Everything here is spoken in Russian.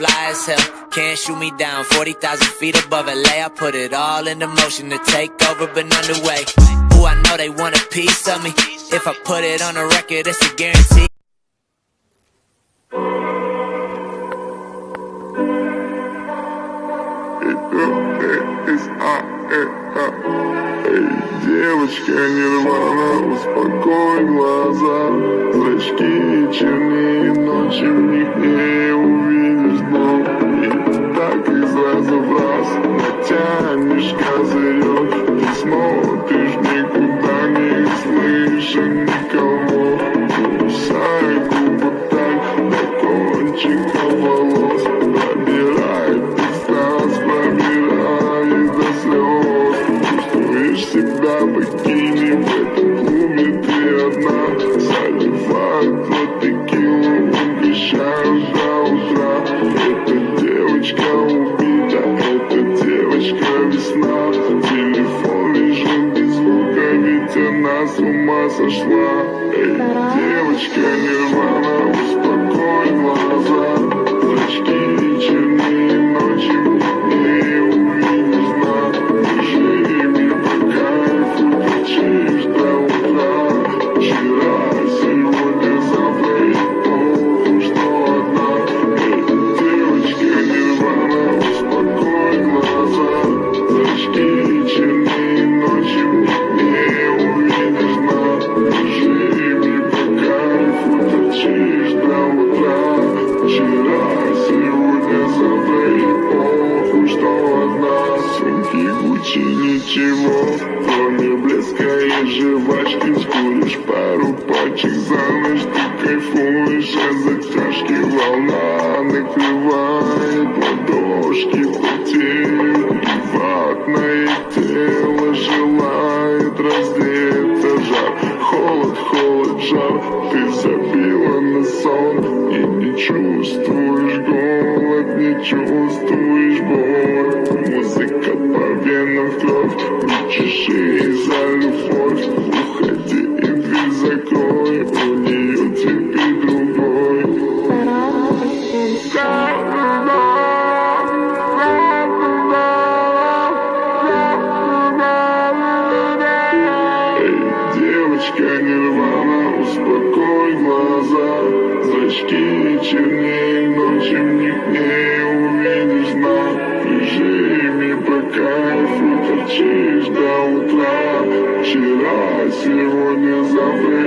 fly as hell. Can't shoot me down, 40,000 feet above LA. I put it all into motion to take over, but underway. Ooh, I know they want a piece of me. If I put it on a record, it's a guarantee. Девочка нирвана, успокой глаза. Зрачки чернее ночи, в них не увидишь дно. И так из раза в раз натянешь козырек. Ты смотришь никуда, не слыша никого. Кусай губы так до кончиков волос. Пробирает дистанс, пробирает до слез. Чувствуешь себя богиней в этом клубе, ты одна. Заливают в текилу, угощаешь до утра. Эта девочка убита, эта девочка весна. Телефон лежит без звука, ведь она с ума сошла. Эй, девочка нирвана, успокой глаза. Зрачки чернее ночи, не увидишь дна. Держи мне по кайфу, торчишь до утра. Вчера, сегодня, завтра и похуй, что одна. Эй, девочка нирвана, успокой глаза. Зрачки чернее ночи, не увидишь дна. Держи мне по кайфу, торчишь до утра. Вчера, сегодня, завтра и похуй, что одна. Сумки Гуччи, ничего, кроме блеска и жвачки. Скуришь пару пачек за ночь, ты кайфуешь от затяжки. Волна накрывает ладошки, потеют. И ватное тело желает раздеться. Жар, холод, холод, жар. Ты забила на сон и не чувствуешь голод, не чувствуешь боль. Музыка по венам в кровь, не чеши за любовь. Уходи и дверь закрой, у нее теперь другой. Эй, девочка нирвана, успокой глаза. Зрачки чернее ночи, в них не увидишь дна. Лежи мне по кайфу, торчишь до утра. Вчера, сегодня, завтра